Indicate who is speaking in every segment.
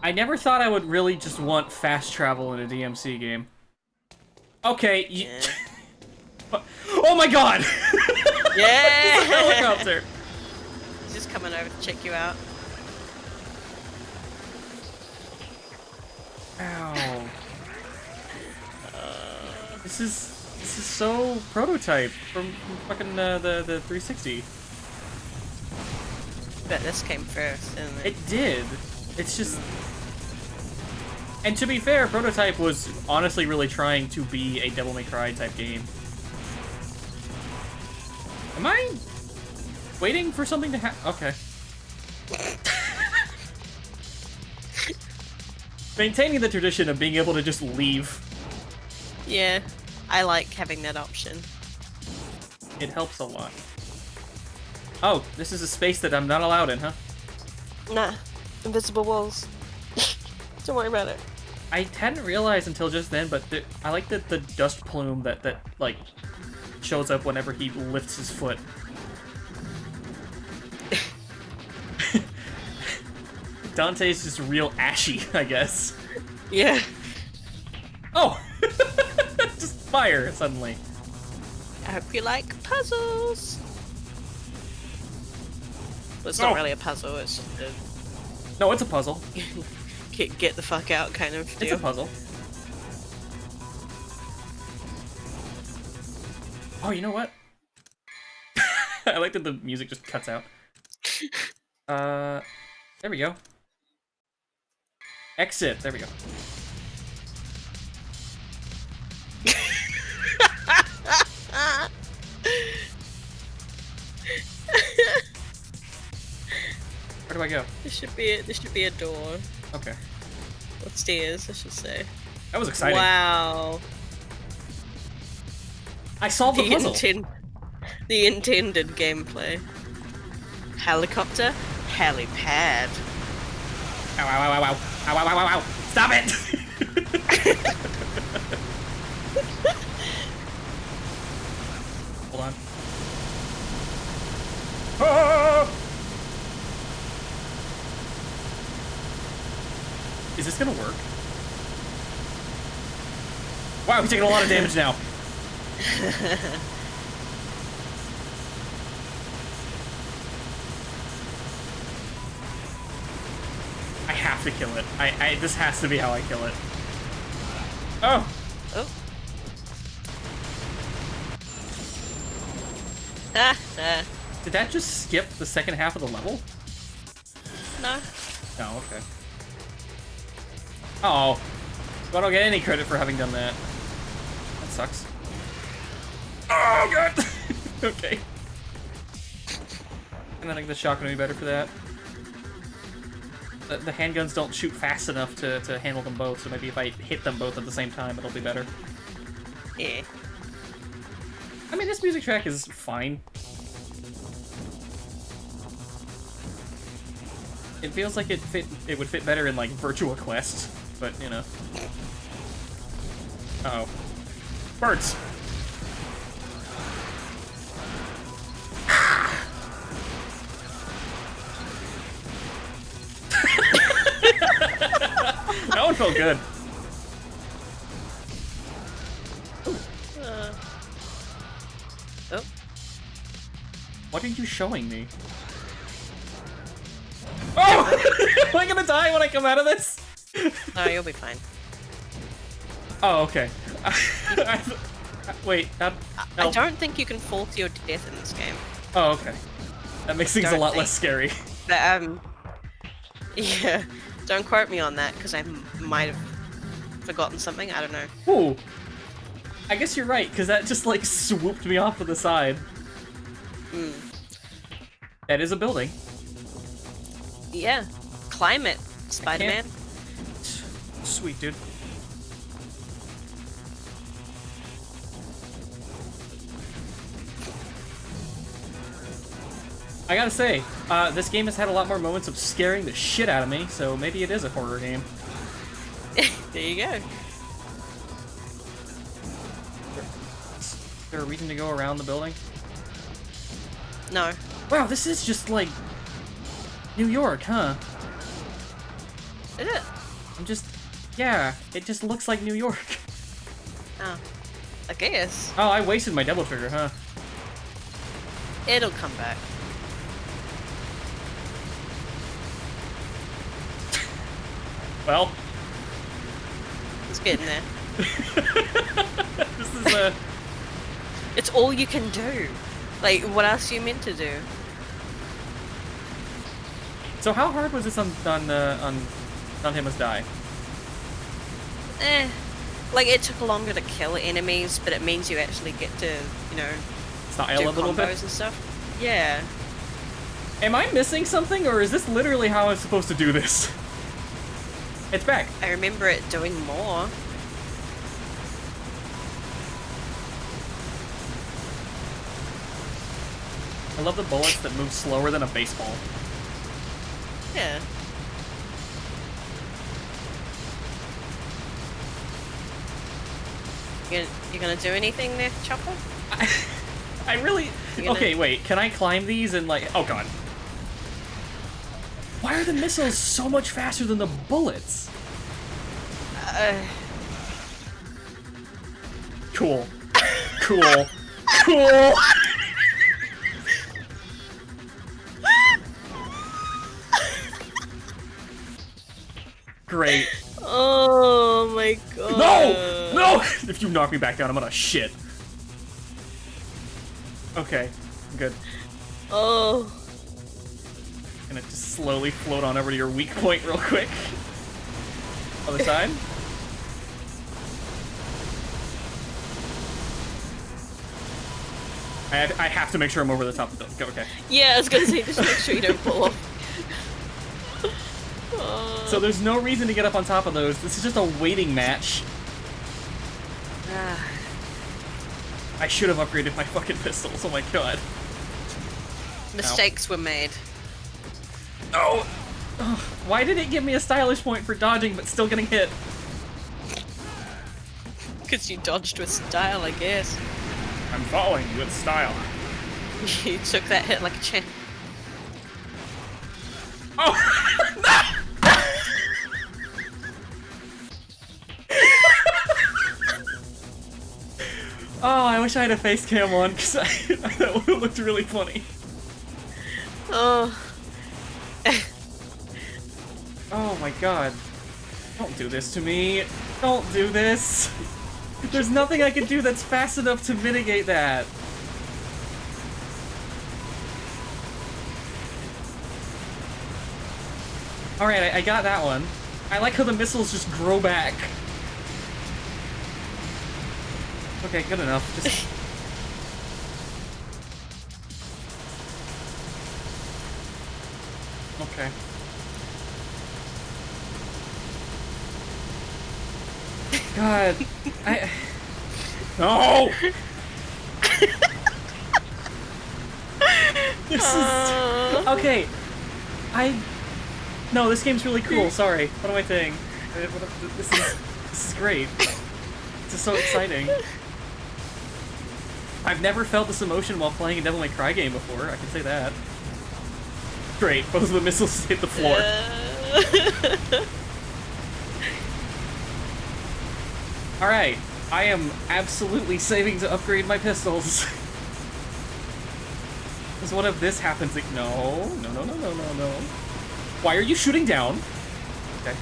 Speaker 1: I never thought I would really just want fast travel in a DMC game. Okay,
Speaker 2: Yeah.
Speaker 1: Oh my god!
Speaker 2: Yeah!
Speaker 1: Helicopter!
Speaker 2: He's just coming over to check you out.
Speaker 1: Ow. This is so prototype from fucking the 360.
Speaker 2: Bet this came first, didn't it?
Speaker 1: It did. It's just... And to be fair, Prototype was honestly really trying to be a Devil May Cry type game. Am I waiting for something to happen? Okay. Maintaining the tradition of being able to just leave.
Speaker 2: Yeah, I like having that option.
Speaker 1: It helps a lot. Oh, this is a space that I'm not allowed in, huh?
Speaker 3: Nah, invisible walls. Don't worry about it.
Speaker 1: I hadn't realized until just then, but I like the dust plume that like shows up whenever he lifts his foot. Dante's just real ashy, I guess.
Speaker 2: Yeah.
Speaker 1: Oh! Just fire suddenly.
Speaker 2: I hope you like puzzles. Well, it's not
Speaker 1: Oh.
Speaker 2: really a puzzle, it's just a
Speaker 1: No, it's a puzzle.
Speaker 2: get the fuck out kind of
Speaker 1: It's
Speaker 2: deal.
Speaker 1: a puzzle. Oh, you know what? I like that the music just cuts out. There we go. Exit. There we go. Where do I go?
Speaker 2: There should be a door.
Speaker 1: Okay.
Speaker 2: Or stairs, I should say.
Speaker 1: That was exciting.
Speaker 2: Wow.
Speaker 1: I solved the puzzle.
Speaker 2: The intended gameplay. Helicopter, helipad.
Speaker 1: Ow, ow, ow, ow, ow. Ow, ow, ow, ow, ow. Stop it! Hold on. Oh! Is this gonna work? Wow, he's taking a lot of damage now. I have to kill it. This has to be how I kill it. Oh!
Speaker 2: Oh. Ah,
Speaker 1: Did that just skip the second half of the level?
Speaker 2: no.
Speaker 1: Oh, okay. Oh. So I don't get any credit for having done that. That sucks. Oh, God! Okay. And I think the shotgun would be better for that. The handguns don't shoot fast enough to handle them both, so maybe if I hit them both at the same time, it'll be better.
Speaker 2: Yeah.
Speaker 1: I mean, this music track is fine. It feels like it would fit better in, like, Virtua Quest, but, you know. Uh-oh. Birds! That one felt good.
Speaker 2: Oh.
Speaker 1: What are you showing me? Oh! Am I gonna die when I come out of this?
Speaker 2: No, you'll be fine.
Speaker 1: Oh, okay. Wait,
Speaker 2: I don't think you can fall to your death in this game.
Speaker 1: Oh, okay. That makes things a
Speaker 2: Don't
Speaker 1: lot
Speaker 2: think.
Speaker 1: less scary.
Speaker 2: But, yeah. Don't quote me on that, because I might have forgotten something. I don't know.
Speaker 1: Ooh. I guess you're right, because that just, like, swooped me off to the side.
Speaker 2: Mm.
Speaker 1: That is a building.
Speaker 2: Yeah. Climb it, Spider-Man.
Speaker 1: Sweet, dude. I gotta say, this game has had a lot more moments of scaring the shit out of me, so maybe it is a horror game.
Speaker 2: There you go.
Speaker 1: Is there a reason to go around the building?
Speaker 2: No.
Speaker 1: Wow, this is just like New York, huh?
Speaker 2: Is it?
Speaker 1: I'm just... Yeah, it just looks like New York.
Speaker 2: Oh. I guess.
Speaker 1: Oh, I wasted my double trigger, huh?
Speaker 2: It'll come back.
Speaker 1: Well,
Speaker 2: It's getting there.
Speaker 1: this is a...
Speaker 2: It's all you can do. Like, what else are you meant to do?
Speaker 1: So how hard was this on Him Must Die?
Speaker 2: Like, it took longer to kill enemies, but it means you actually get to, you know,
Speaker 1: Style
Speaker 2: do
Speaker 1: a little
Speaker 2: combos
Speaker 1: bit?
Speaker 2: and stuff. Yeah.
Speaker 1: Am I missing something, or is this literally how I'm supposed to do this? It's back.
Speaker 2: I remember it doing more.
Speaker 1: I love the bullets that move slower than a baseball.
Speaker 2: Yeah. You gonna do anything there, Chopper?
Speaker 1: I really...
Speaker 2: You gonna-
Speaker 1: Okay, wait, can I climb these and like... Oh god. Why are the missiles so much faster than the bullets? Cool. Cool. Cool! Great.
Speaker 2: Oh my god.
Speaker 1: No! No! If you knock me back down, I'm gonna shit. Okay, I'm good.
Speaker 2: Oh.
Speaker 1: Gonna just slowly float on over to your weak point real quick. Other side. I have to make sure I'm over the top of the building. Okay.
Speaker 2: Yeah, I was gonna say, just make sure you don't fall off.
Speaker 1: So there's no reason to get up on top of those. This is just a waiting match.
Speaker 2: Ah.
Speaker 1: I should have upgraded my fucking pistols. Oh my god.
Speaker 2: Mistakes were made.
Speaker 1: No! Ugh, why did it give me a stylish point for dodging but still getting hit?
Speaker 2: Because you dodged with style, I guess.
Speaker 1: I'm following you with style.
Speaker 2: You took that hit like a champ.
Speaker 1: Oh! Oh, I wish I had a face cam on, because that would have looked really funny.
Speaker 2: Oh.
Speaker 1: Oh my god. Don't do this to me. Don't do this. There's nothing I can do that's fast enough to mitigate that. Alright, I got that one. I like how the missiles just grow back. Okay, good enough. Just... Okay. God, No! This is... Okay. No, this game's really cool, sorry. What am I saying? This is great. This is so exciting. I've never felt this emotion while playing a Devil May Cry game before, I can say that. Great, both of the missiles hit the floor. Alright, I am absolutely saving to upgrade my pistols. Because what if this happens? Like, no. Why are you shooting down? Okay.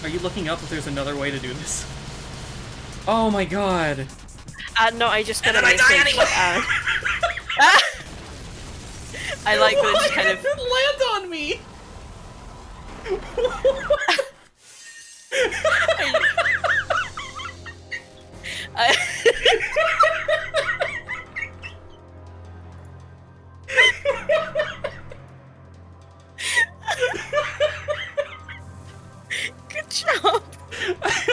Speaker 1: Are you looking up if there's another way to do this? Oh my god.
Speaker 2: No, I just got a message. I like that it just kind of...
Speaker 1: land on me!